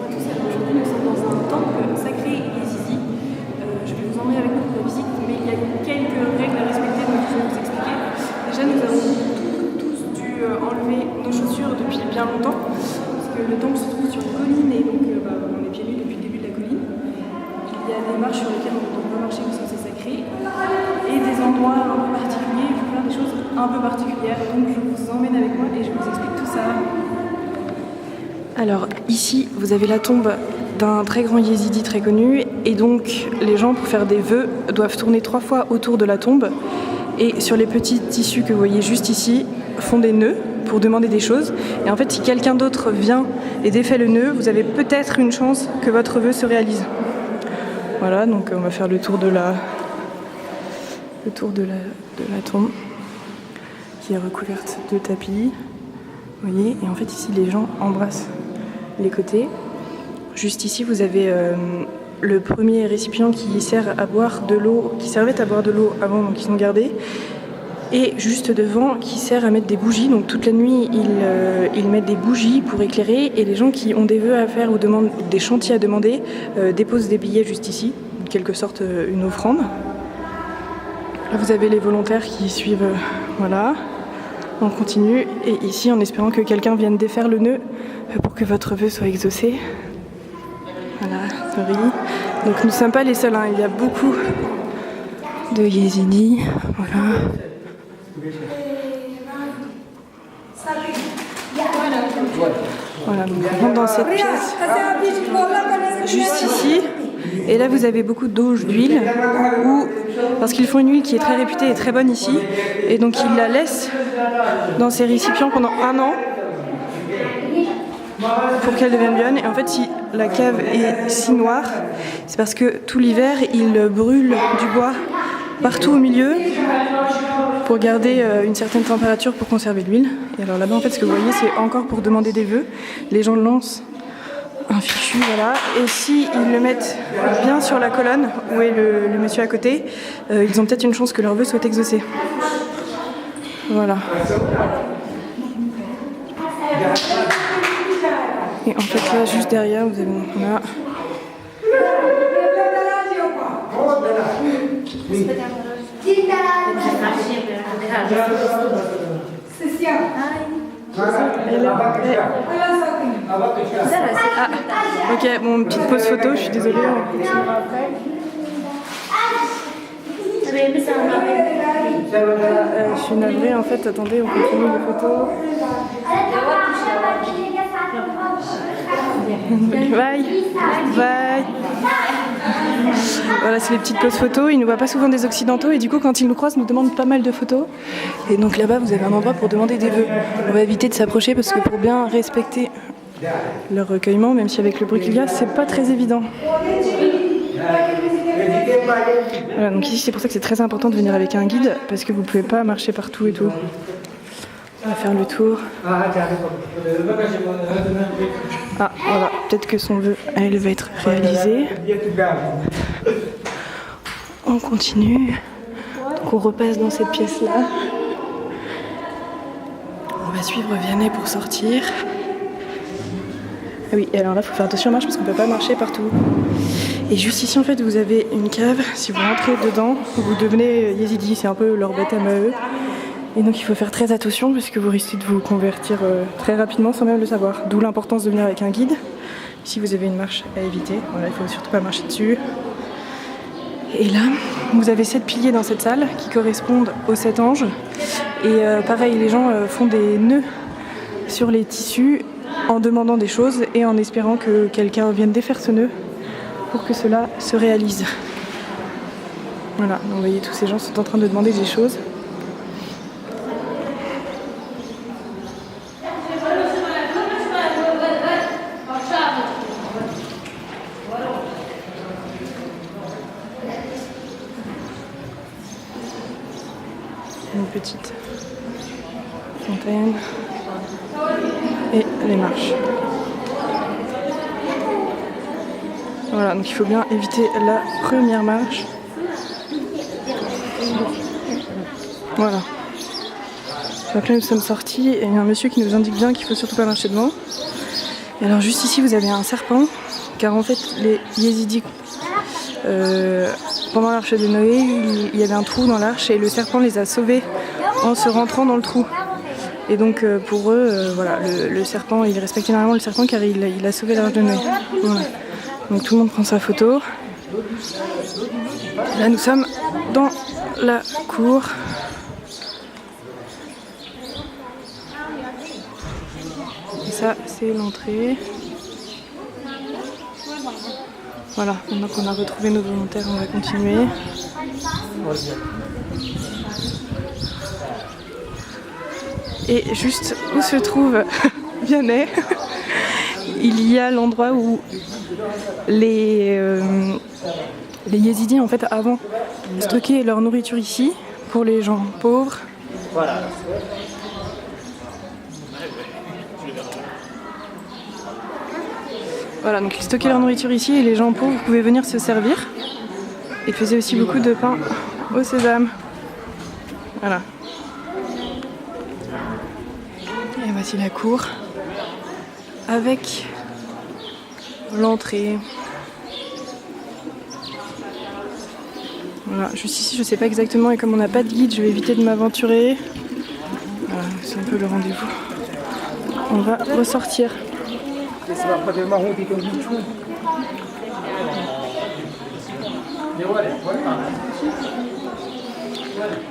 Bonjour à tous, alors aujourd'hui nous sommes dans un temple sacré Yézidi. Je vais vous emmener avec nous pour la visite, mais il y a quelques règles à respecter, donc je vais vous expliquer. Déjà nous avons tous dû enlever nos chaussures depuis bien longtemps, parce que le temple se trouve sur une colline et donc on est pieds nus depuis le début de la colline. Il y a des marches sur lesquelles on ne doit pas marcher parce que c'est sacré, et des endroits un peu particuliers, il faut faire des choses un peu particulières, donc je vous emmène avec moi et je vous explique tout ça. Alors ici vous avez la tombe d'un très grand yézidi très connu et donc les gens pour faire des vœux doivent tourner 3 fois autour de la tombe et sur les petits tissus que vous voyez juste ici font des nœuds pour demander des choses et en fait si quelqu'un d'autre vient et défait le nœud vous avez peut-être une chance que votre vœu se réalise. Voilà donc on va faire le tour de la tombe qui est recouverte de tapis. Vous voyez, et en fait ici les gens embrassent les côtés. Juste ici vous avez le premier récipient qui sert à boire de l'eau, qui servait à boire de l'eau avant, donc ils ont gardé. Et juste devant qui sert à mettre des bougies, donc toute la nuit ils mettent des bougies pour éclairer et les gens qui ont des vœux à faire ou des chantiers à demander déposent des billets juste ici, en quelque sorte une offrande. Là vous avez les volontaires qui suivent, voilà. On continue et ici en espérant que quelqu'un vienne défaire le nœud pour que votre vœu soit exaucé. Voilà, sorry. Donc nous ne sommes pas les seuls, hein. Il y a beaucoup de yézidis. Voilà. Voilà, donc on rentre dans cette pièce juste ici. Et là vous avez beaucoup d'auge d'huile parce qu'ils font une huile qui est très réputée et très bonne ici et donc ils la laissent dans ces récipients pendant 1 an pour qu'elle devienne bonne. Et en fait si la cave est si noire c'est parce que tout l'hiver ils brûlent du bois partout au milieu pour garder une certaine température pour conserver l'huile. Et alors là-bas en fait ce que vous voyez c'est encore pour demander des vœux. Les gens lancent un fichu, voilà, et si ils le mettent bien sur la colonne où est le monsieur à côté, ils ont peut-être une chance que leur vœu soit exaucé. Voilà. Et en fait là, juste derrière, vous avez là. Ah, ok, bon, petite pause photo, je suis désolée, on continuera après. Je suis navrée en fait, attendez, on continue les photos. Bye. Bye. Voilà, c'est les petites pauses photos. Ils ne voient pas souvent des occidentaux et du coup quand ils nous croisent, ils nous demandent pas mal de photos. Et donc là-bas, vous avez un endroit pour demander des vœux. On va éviter de s'approcher parce que pour bien respecter leur recueillement, même si avec le bruit qu'il y a, c'est pas très évident. Voilà, donc ici c'est pour ça que c'est très important de venir avec un guide parce que vous pouvez pas marcher partout et tout. On va faire le tour. Ah voilà, peut-être que son vœu, elle va être réalisée. On continue. Donc on repasse dans cette pièce-là. On va suivre Vianney pour sortir. Ah oui, et alors là, il faut faire attention à marche parce qu'on ne peut pas marcher partout. Et juste ici, en fait, vous avez une cave. Si vous rentrez dedans, vous devenez yézidi. C'est un peu leur baptême à eux. Et donc, il faut faire très attention parce que vous risquez de vous convertir très rapidement sans même le savoir. D'où l'importance de venir avec un guide. Ici, vous avez une marche à éviter. Voilà, il ne faut surtout pas marcher dessus. Et là, vous avez 7 piliers dans cette salle qui correspondent aux 7 anges. Et pareil, les gens font des nœuds sur les tissus en demandant des choses et en espérant que quelqu'un vienne défaire ce nœud pour que cela se réalise. Voilà, donc vous voyez, tous ces gens sont en train de demander des choses. Une petite fontaine et les marches. Voilà, donc il faut bien éviter la première marche. Voilà. Donc là nous sommes sortis et il y a un monsieur qui nous indique bien qu'il ne faut surtout pas marcher devant. Et alors juste ici vous avez un serpent, car en fait les Yézidis, pendant l'arche de Noé, il y avait un trou dans l'arche et le serpent les a sauvés en se rentrant dans le trou. Et donc pour eux, voilà, le serpent, ils respectent énormément le serpent car il a sauvé l'arche de Noé. Voilà. Donc tout le monde prend sa photo. Là nous sommes dans la cour. Et ça c'est l'entrée. Voilà, maintenant qu'on a retrouvé nos volontaires, on va continuer. Et juste où se trouve Vianney, il y a l'endroit où les Yézidis en fait avant stockaient leur nourriture ici pour les gens pauvres. Voilà, donc ils stockaient leur nourriture ici et les gens pauvres pouvaient venir se servir. Ils faisaient aussi beaucoup de pain au sésame. Voilà. Et voici la cour avec l'entrée. Voilà, juste ici je sais pas exactement et comme on n'a pas de guide je vais éviter de m'aventurer. Voilà, c'est un peu le rendez-vous. On va ressortir.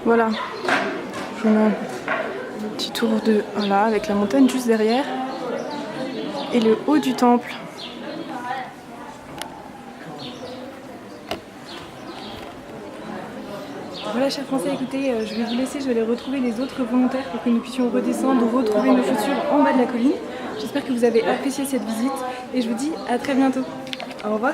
Voilà, je mets un petit tour de là avec la montagne juste derrière et le haut du temple. Voilà chers Français, écoutez, je vais vous laisser, je vais aller retrouver les autres volontaires pour que nous puissions redescendre, retrouver nos chaussures en bas de la colline. J'espère que vous avez apprécié cette visite et je vous dis à très bientôt. Au revoir.